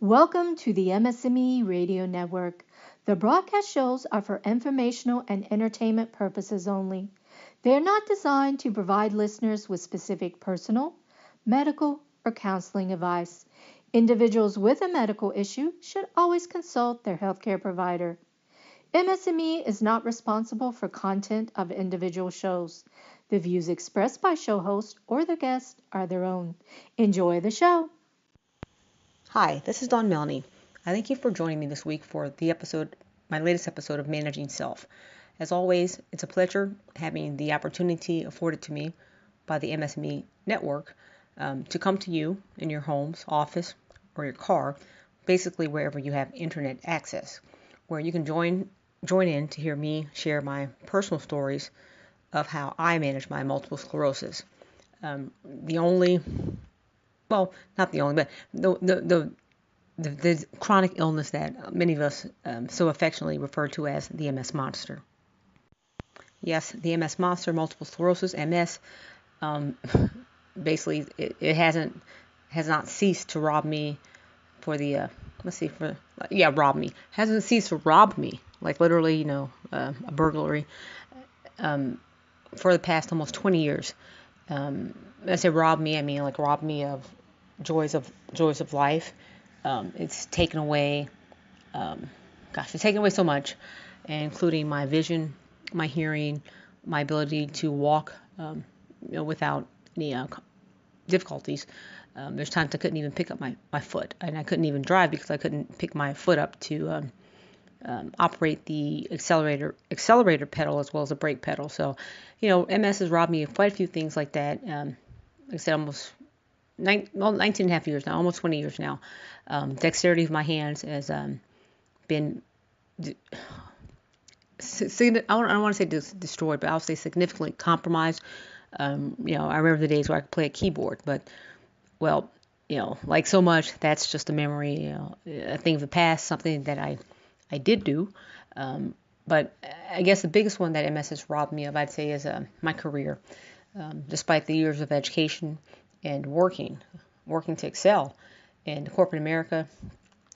Welcome to the MS&Me Radio Network. The broadcast shows are for informational and entertainment purposes only. They are not designed to provide listeners with specific personal, medical, or counseling advice. Individuals with a medical issue should always consult their healthcare provider. MS&Me is not responsible for content of individual shows. The views expressed by show host or the guest are their own. Enjoy the show. Hi, this is Dawn Melanie. I thank you for joining me this week for my latest episode of Managing Self. As always, it's a pleasure having the opportunity afforded to me by the MS&Me network to come to you in your homes, office, or your car, basically wherever you have internet access, where you can join in to hear me share my personal stories of how I manage my multiple sclerosis. Not the only, but the chronic illness that many of us so affectionately refer to as the MS monster. Yes, the MS monster, multiple sclerosis, MS. Basically, it has not ceased to rob me for the rob me hasn't ceased to rob me, like literally, a burglary, for the past almost 20 years. When I say rob me, I mean like rob me of joys of life. It's taken away, it's taken away so much, including my vision, my hearing, my ability to walk, without any difficulties. There's times I couldn't even pick up my foot, and I couldn't even drive because I couldn't pick my foot up to operate the accelerator pedal as well as the brake pedal. So, MS has robbed me of quite a few things like that. Like I said, almost 19 and a half years now, almost 20 years now. Dexterity of my hands has been, I don't want to say destroyed, but I'll say significantly compromised. I remember the days where I could play a keyboard, but, well, like so much, that's just a memory, a thing of the past, something that I did do. But I guess the biggest one that MS has robbed me of, I'd say, is my career. Despite the years of education and working to excel in corporate America,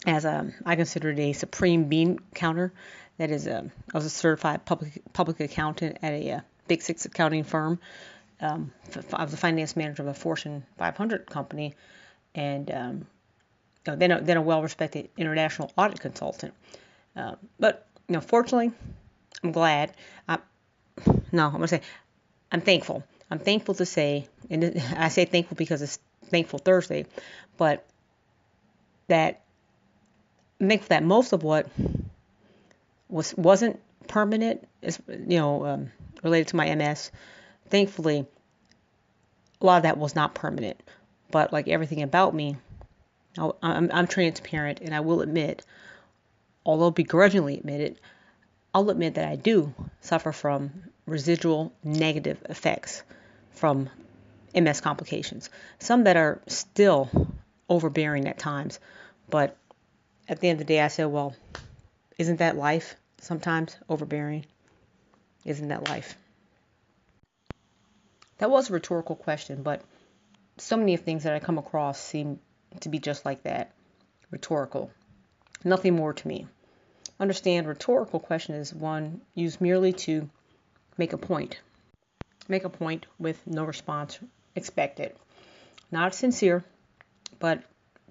as I considered a supreme bean counter. That is, I was a certified public accountant at a Big Six accounting firm. I was a finance manager of a Fortune 500 company, and then a well-respected international audit consultant. But fortunately, I'm glad. I'm gonna say I'm thankful. I'm thankful to say, and I say thankful because it's Thankful Thursday, but I'm thankful that most of what wasn't permanent is, related to my MS. Thankfully, a lot of that was not permanent. But like everything about me, I'm transparent, and I will admit, although begrudgingly I'll admit that I do suffer from residual negative effects from MS complications. Some that are still overbearing at times, but at the end of the day, I said, well, isn't that life? Sometimes overbearing. Isn't that life? That was a rhetorical question, but so many of things that I come across seem to be just like that. Rhetorical. Nothing more to me. Understand, rhetorical question is one used merely to make a point. Make a point with no response expected. Not sincere, but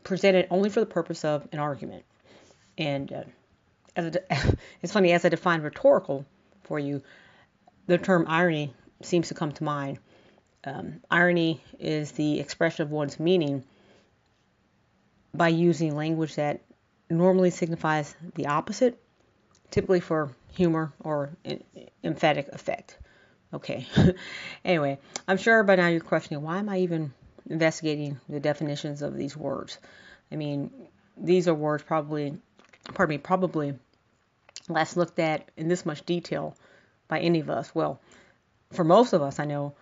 presented only for the purpose of an argument. And it's funny, as I define rhetorical for you, the term irony seems to come to mind. Irony is the expression of one's meaning by using language that normally signifies the opposite, typically for humor or emphatic effect. Okay. Anyway, I'm sure by now you're questioning, why am I even investigating the definitions of these words? I mean, these are words probably last looked at in this much detail by any of us. Well, for most of us, I know,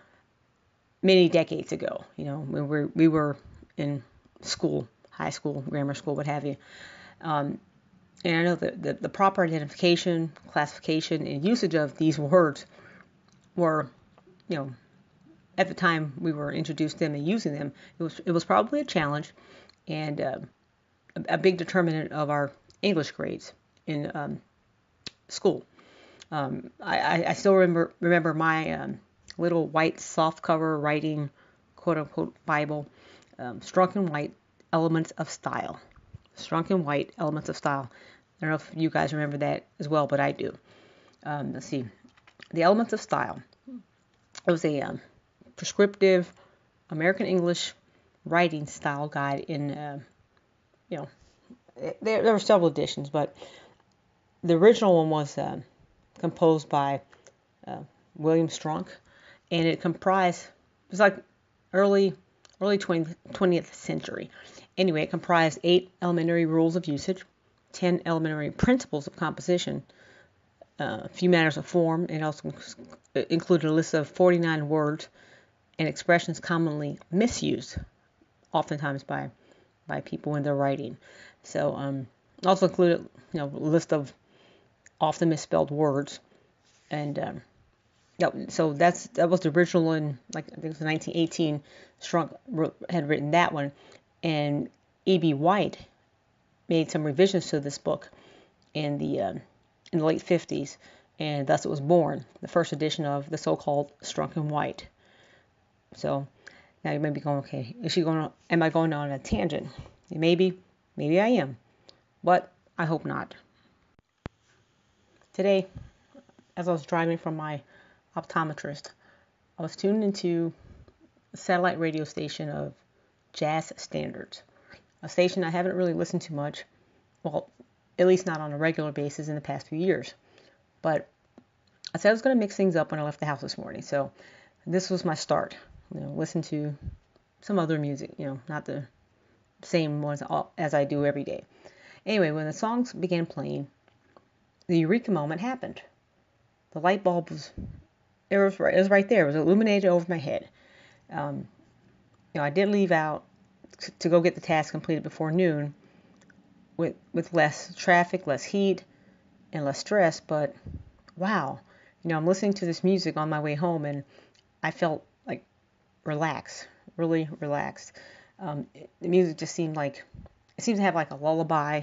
many decades ago, when we were in school, high school, grammar school, what have you. And I know that the proper identification, classification, and usage of these words were, at the time we were introduced to them and using them, it was probably a challenge. And a big determinant of our English grades in school. I still remember my little white softcover writing, quote unquote, Bible, Strunk and White, Elements of Style. Strunk and White, Elements of Style. I don't know if you guys remember that as well, but I do. Let's see. The Elements of Style. It was a prescriptive American English writing style guide in, you know, there were several editions, but the original one was composed by William Strunk, and it was like early 20th century. Anyway, it comprised 8 elementary rules of usage, 10 elementary principles of composition, a few matters of form, and also included a list of 49 words and expressions commonly misused, oftentimes by people when they're writing. So also included a list of often misspelled words, and so that was the original one. Like I think it was 1918. Strunk had written that one, and E.B. White made some revisions to this book in the late 50s, and thus it was born, the first edition of the so-called Strunk and White. So now you may be going, okay, am I going on a tangent? Maybe I am, but I hope not. Today, as I was driving from my optometrist, I was tuned into a satellite radio station of jazz standards, a station I haven't really listened to much, well, at least not on a regular basis in the past few years. But I said I was going to mix things up when I left the house this morning, so this was my start. Listen to some other music, not the same ones as I do every day. Anyway, when the songs began playing, the eureka moment happened. The light bulb was right there. It was illuminated over my head. I did leave out to go get the task completed before noon with less traffic, less heat, and less stress, but wow, I'm listening to this music on my way home, and I felt like relaxed, really relaxed. The music just seemed to have like a lullaby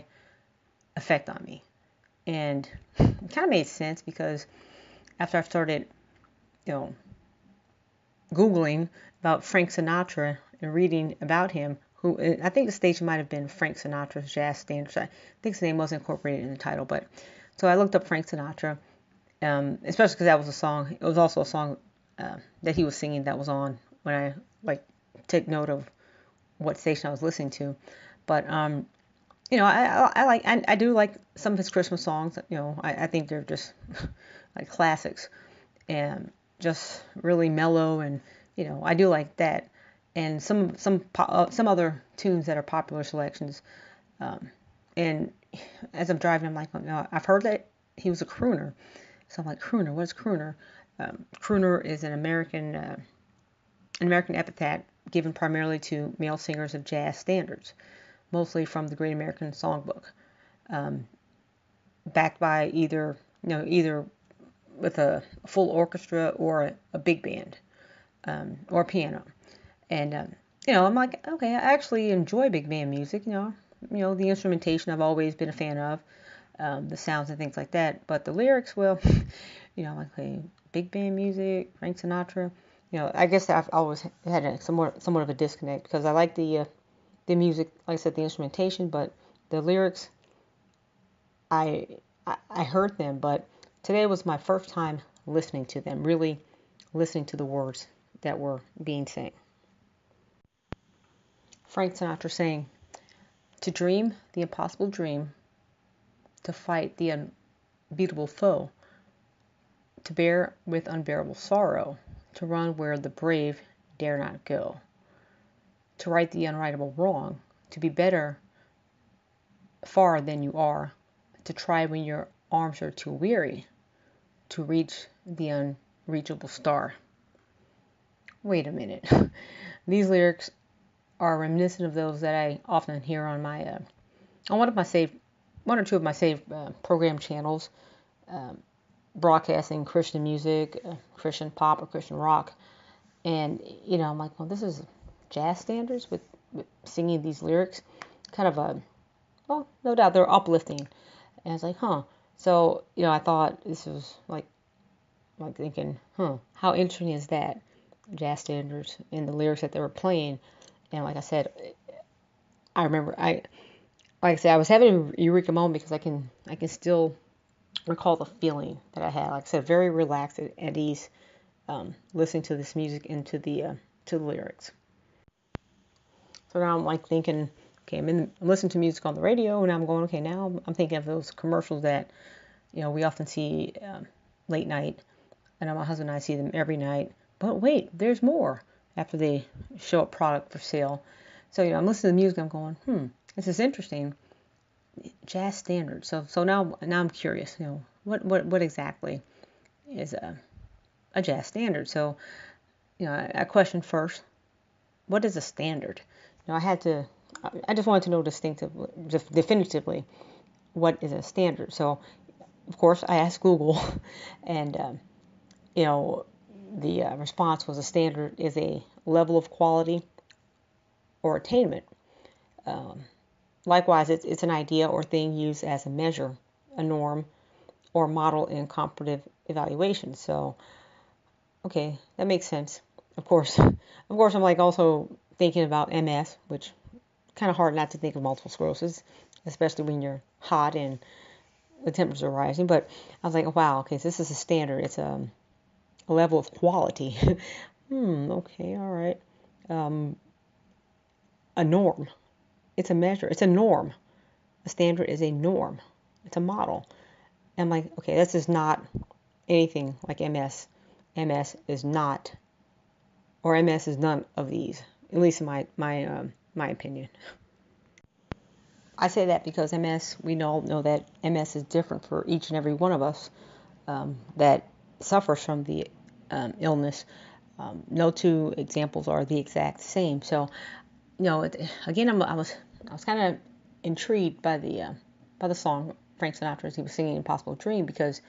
effect on me, and it kind of made sense because after I started, Googling about Frank Sinatra and reading about him, who I think the station might have been Frank Sinatra's Jazz Standards. I think his name was incorporated in the title, but so I looked up Frank Sinatra, especially because that was a song. It was also a song that he was singing that was on when I take note of what station I was listening to. But I do like some of his Christmas songs. I think they're just like classics and just really mellow, and I do like that. And some other tunes that are popular selections. And as I'm driving, I'm like, I've heard that he was a crooner. So I'm like, crooner, what is crooner? Crooner is an American epithet given primarily to male singers of jazz standards, mostly from the Great American Songbook, backed by either with a full orchestra or a big band, or piano. And I'm like, okay, I actually enjoy big band music. The instrumentation I've always been a fan of, the sounds and things like that. But the lyrics, well, like big band music, Frank Sinatra. I guess I've always had somewhat of a disconnect because I like the music, like I said, the instrumentation, but the lyrics, I heard them, but today was my first time listening to them, really listening to the words that were being sang. Frank Sinatra saying, "To dream the impossible dream, to fight the unbeatable foe, to bear with unbearable sorrow, to run where the brave dare not go, to right the unrightable wrong, to be better far than you are, to try when your arms are too weary, to reach the unreachable star." Wait a minute. These lyrics are reminiscent of those that I often hear on my on one or two of my saved program channels, broadcasting Christian music, Christian pop or Christian rock, and I'm like, well, this is jazz standards with singing these lyrics, kind of well, no doubt they're uplifting. And it's like, huh. So, I thought this was like thinking, how interesting is that? Jazz standards and the lyrics that they were playing. And like I said, I remember like I said, I was having a eureka moment because I can still recall the feeling that I had. Like I said, very relaxed at ease, listening to this music and to the lyrics. So now I'm like thinking, okay, I'm listening to music on the radio, and I'm going, okay, now I'm thinking of those commercials that we often see late night. I know my husband and I see them every night. But wait, there's more after they show a product for sale. So I'm listening to the music. I'm going, this is interesting. Jazz standards. So now I'm curious. What exactly is a jazz standard? So I questioned first, what is a standard? I just wanted to know definitively what is a standard. So of course I asked Google, and the response was a standard is a level of quality or attainment. Likewise, it's an idea or thing used as a measure, a norm, or model in comparative evaluation. So, okay, that makes sense. Of course, I'm like also thinking about MS, which kind of hard not to think of multiple sclerosis, especially when you're hot and the temperatures are rising. But I was like, wow, okay, so this is a standard. It's a level of quality. Okay, all right. A norm. It's a measure. It's a norm. A standard is a norm. It's a model. And I'm like, okay, this is not anything like MS. MS is not, or MS is none of these, at least in my opinion. I say that because MS, we all know that MS is different for each and every one of us that suffers from the illness. No two examples are the exact same. So, again, I was kind of intrigued by the song Frank Sinatra as he was singing "Impossible Dream" because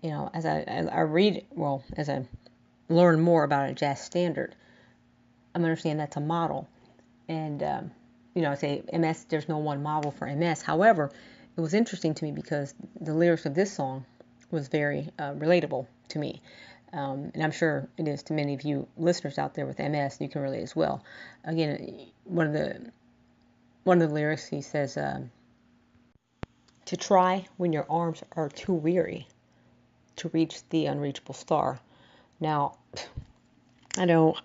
as I read, well, as I learn more about a jazz standard, I'm understanding that's a model. And I say MS, there's no one model for MS. However, it was interesting to me because the lyrics of this song was very relatable to me. And I'm sure it is to many of you listeners out there with MS. You can relate as well. Again, one of the lyrics, he says, to try when your arms are too weary to reach the unreachable star. Now, I know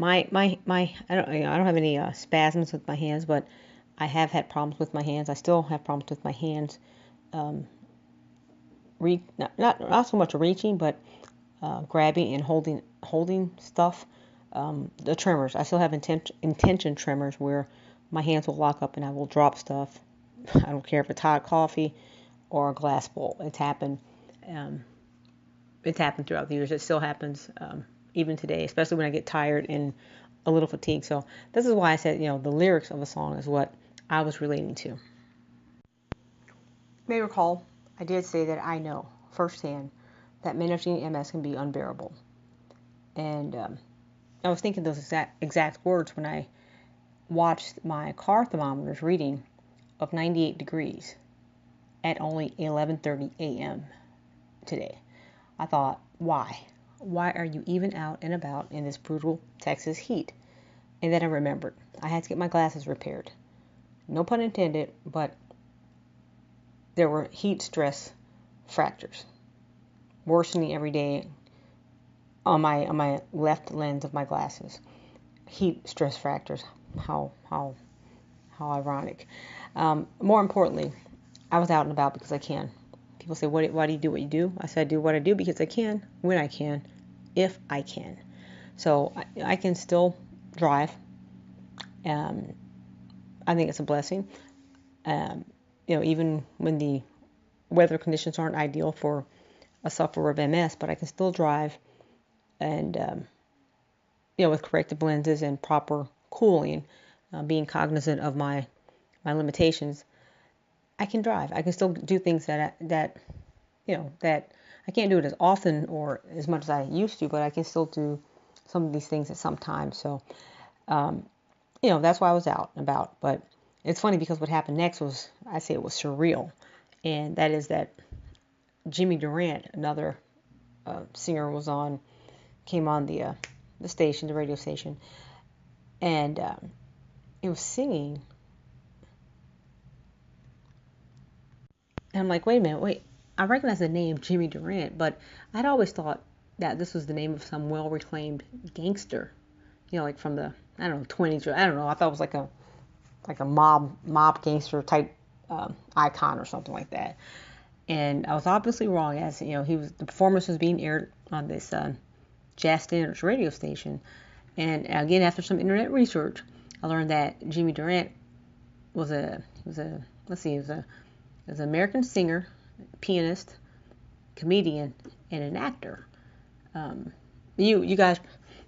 I don't have any spasms with my hands, but I have had problems with my hands. I still have problems with my hands. Not so much reaching, but grabbing and holding stuff. The tremors. I still have intention tremors where my hands will lock up and I will drop stuff. I don't care if it's hot coffee or a glass bowl. It's happened. Um, it's happened throughout the years. It still happens even today, especially when I get tired and a little fatigued. So this is why I said, the lyrics of a song is what I was relating to. You may recall, I did say that I know firsthand that managing MS can be unbearable. And I was thinking those exact words when I watched my car thermometer's reading of 98 degrees at only 11:30 a.m. today. I thought, why? Why are you even out and about in this brutal Texas heat? And then I remembered I had to get my glasses repaired. No pun intended, but there were heat stress fractures worsening every day on my left lens of my glasses. Heat stress fractures. How ironic. More importantly, I was out and about because I can. People say, why do you do what you do? I said, I do what I do because I can, when I can, if I can. So I can still drive. I think it's a blessing. Even when the weather conditions aren't ideal for a sufferer of MS, but I can still drive and, with corrective lenses and proper cooling, being cognizant of my limitations, I can drive. I can still do things that I can't do it as often or as much as I used to, but I can still do some of these things at some time. So, that's why I was out and about. But it's funny because what happened next was, I say it was surreal. And that is that Jimmy Durant, another singer, came on the station, the radio station, and it was singing. And I'm like, wait a minute, wait. I recognize the name Jimmy Durant, but I'd always thought that this was the name of some well-reclaimed gangster, like from the, I don't know, 20s, or I don't know. I thought it was like a mob gangster type icon or something like that. And I was obviously wrong, as the performance was being aired on this Jazz Standards radio station. And again, after some internet research, I learned that Jimmy Durant was an American singer, pianist, comedian, and an actor. You guys,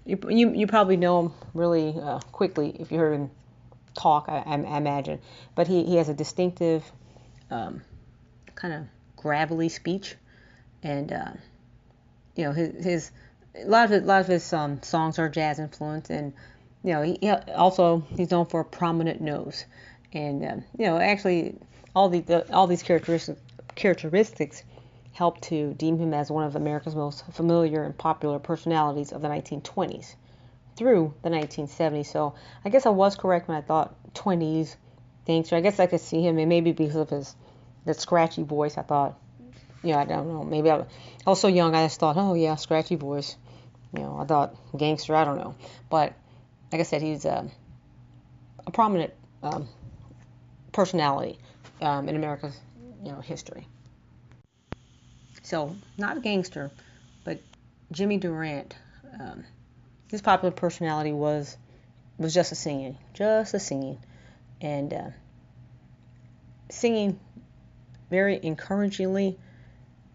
you probably know him really quickly if you heard him talk, I imagine. But he has a distinctive kind of gravelly speech, and his a lot of his songs are jazz influenced, and he's known for a prominent nose, and actually all these characteristics help to deem him as one of America's most familiar and popular personalities of the 1920s through the 1970s. So I guess I was correct when I thought 20s gangster. I guess I could see him, and maybe because of that scratchy voice, I thought, I don't know, maybe I was so young, I just thought, oh yeah, scratchy voice. I thought gangster, I don't know. But like I said, he's a prominent personality in America's history. So not a gangster, but Jimmy Durant. His popular personality was just a singing, and singing very encouragingly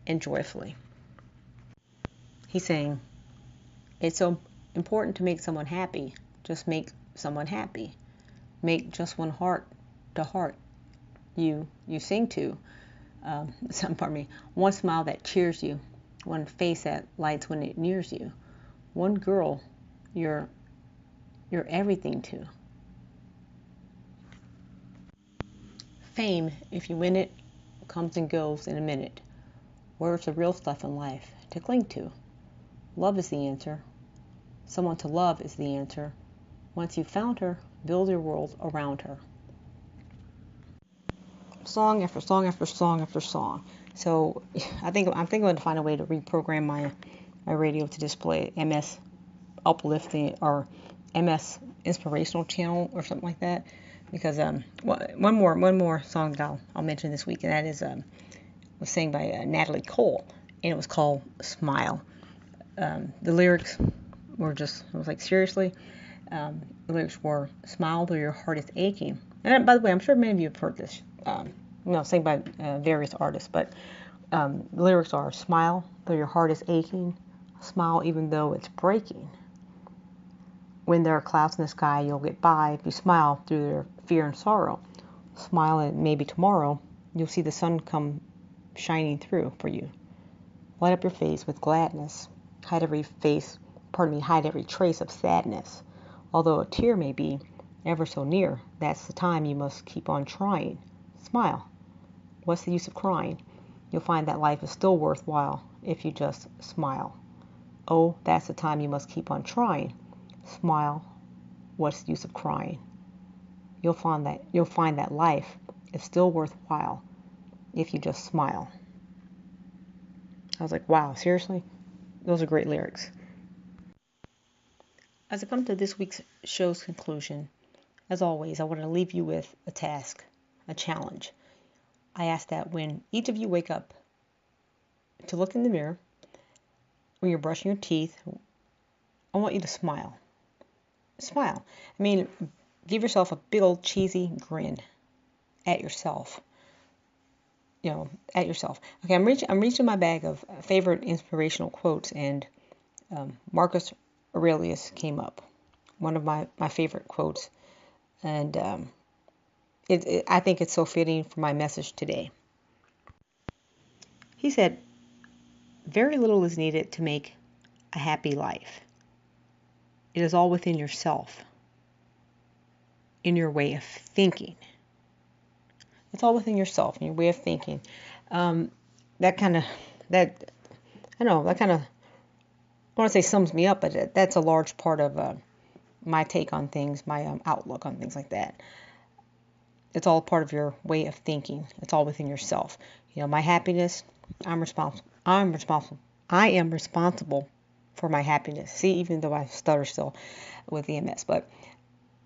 and joyfully. He's saying, it's so important to make someone happy. Just make someone happy. Make just one heart to heart you sing to. Pardon me. One smile that cheers you. One face that lights when it nears you. One girl you're everything to. Fame, if you win it, comes and goes in a minute. Where's the real stuff in life to cling to? Love is the answer. Someone to love is the answer. Once you've found her, build your world around her. Song after song after song after song. So I'm going to find a way to reprogram my radio to display MS uplifting or MS inspirational channel or something like that. Because one more song that I'll mention this week, and that is was sang by Natalie Cole, and it was called Smile. The lyrics were I was like, seriously? The lyrics were, smile though your heart is aching. And by the way, I'm sure many of you have heard this, sang by various artists, but the lyrics are, smile though your heart is aching, smile even though it's breaking. When there are clouds in the sky, you'll get by if you smile through their fear and sorrow. Smile and maybe tomorrow you'll see the sun come shining through for you. Light up your face with gladness. Hide every trace of sadness. Although a tear may be ever so near, that's the time you must keep on trying. Smile. What's the use of crying? You'll find that life is still worthwhile if you just smile. Oh, that's the time you must keep on trying. Smile. What's the use of crying? You'll find that life is still worthwhile if you just smile. I was like, wow, seriously? Those are great lyrics. As I come to this week's show's conclusion, as always, I want to leave you with a task, a challenge. I ask that when each of you wake up to look in the mirror, when you're brushing your teeth, I want you to smile. Smile. I mean, give yourself a big old cheesy grin at yourself. At yourself. Okay, I'm reaching my bag of favorite inspirational quotes, and Marcus Aurelius came up. One of my favorite quotes, and I think it's so fitting for my message today. He said, "Very little is needed to make a happy life. It is all within yourself, in your way of thinking. It's all within yourself and your way of thinking. Um, that kind of, that, I don't know, that kind of, I want to say sums me up, but that's a large part of my take on things, my outlook on things like that. It's all part of your way of thinking. It's all within yourself. My happiness, I'm responsible. I'm responsible. I am responsible for my happiness. See, even though I stutter still with EMS, but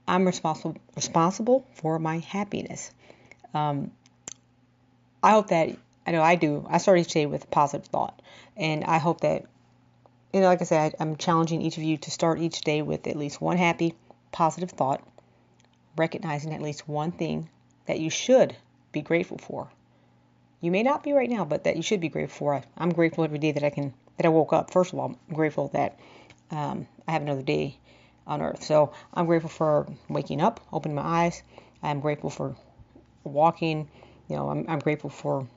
I'm responsible for my happiness. I hope that I know I do. I start each day with a positive thought, and I hope that like I said, I'm challenging each of you to start each day with at least one happy, positive thought, recognizing at least one thing that you should be grateful for. You may not be right now, but that you should be grateful for. I'm grateful every day that I woke up. First of all, I'm grateful that I have another day on earth. So I'm grateful for waking up, opening my eyes. I'm grateful for walking. I'm grateful for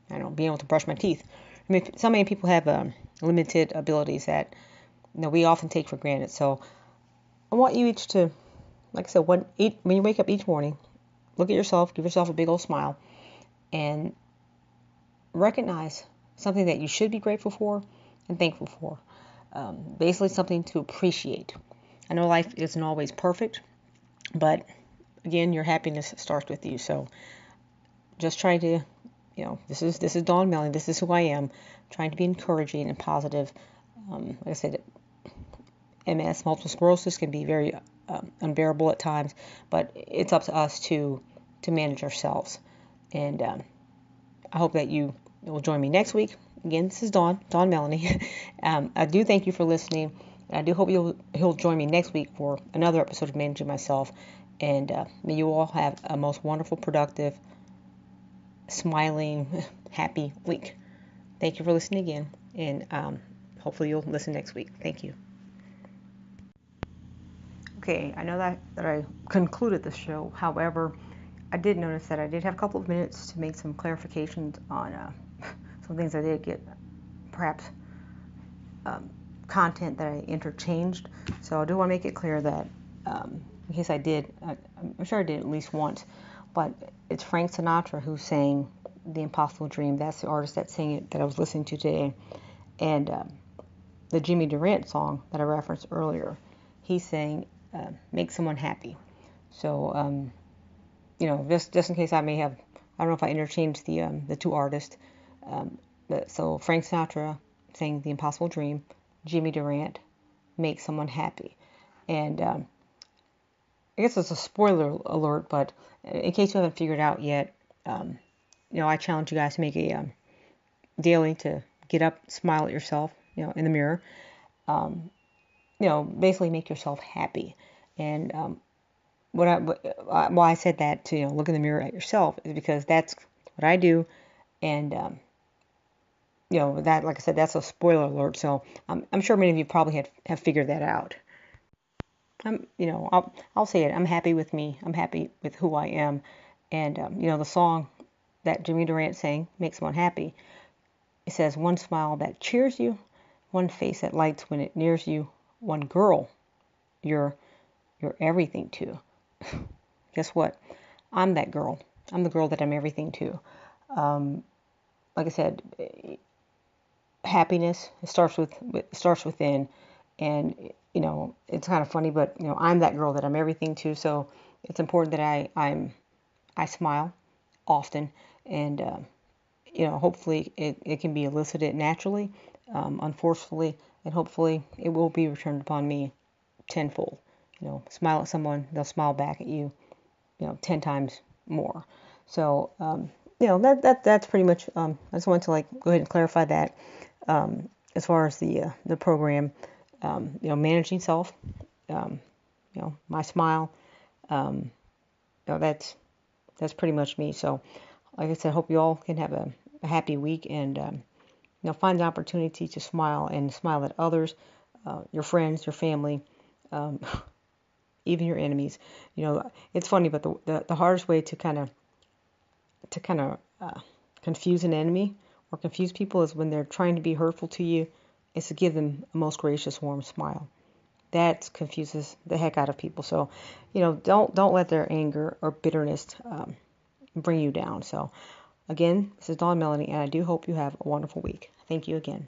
being able to brush my teeth. I mean, so many people have limited abilities that we often take for granted. So I want you each to, like I said, when you wake up each morning, look at yourself, give yourself a big old smile, and recognize something that you should be grateful for and thankful for. Basically, something to appreciate. I know life isn't always perfect, but again, your happiness starts with you. So just try to, this is Dawn Melling. This is who I am. Trying to be encouraging and positive. Like I said, MS, multiple sclerosis, can be very unbearable at times, but it's up to us to manage ourselves. And I hope that you will join me next week. Again, this is Dawn Melanie. I do thank you for listening. I do hope you'll join me next week for another episode of Managing Myself. And may you all have a most wonderful, productive, smiling, happy week. Thank you for listening again, and hopefully you'll listen next week. Thank you. Okay, I know that I concluded the show. However, I did notice that I did have a couple of minutes to make some clarifications on some things I did get, perhaps content that I interchanged. So I do want to make it clear that in case I did, I'm sure I did at least once, but it's Frank Sinatra who sang The Impossible Dream. That's the artist that sang it that I was listening to today. And the Jimmy Durant song that I referenced earlier, he sang Make Someone Happy. So, just in case I don't know if I interchanged the two artists. So Frank Sinatra sang The Impossible Dream, Jimmy Durant, Make Someone Happy. And I guess it's a spoiler alert, but in case you haven't figured it out yet, I challenge you guys to make a daily to get up, smile at yourself, in the mirror. Basically make yourself happy. And why I said that to look in the mirror at yourself is because that's what I do, and that, like I said, that's a spoiler alert. So I'm sure many of you probably have figured that out. I'll say it. I'm happy with me. I'm happy with who I am, and the song that Jimmy Durant sang, Makes Someone Happy. It says, one smile that cheers you, one face that lights when it nears you, one girl you're everything to. Guess what? I'm that girl. I'm the girl that I'm everything to. Like I said, happiness starts within, and it's kind of funny, but I'm that girl that I'm everything to. So it's important that I smile often, and hopefully it can be elicited naturally, unforcefully, and hopefully it will be returned upon me tenfold. Smile at someone, they'll smile back at you, 10 times more. So, that's pretty much, I just wanted to go ahead and clarify that, as far as the program, managing self, my smile, that's pretty much me. So, like I said, I hope you all can have a happy week, and, find the opportunity to smile and smile at others, your friends, your family, even your enemies. It's funny, but the hardest way to kind of confuse an enemy or confuse people is when they're trying to be hurtful to you, is to give them a most gracious, warm smile. That confuses the heck out of people. So, don't let their anger or bitterness, bring you down. So again, this is Dawn Melanie, and I do hope you have a wonderful week. Thank you again.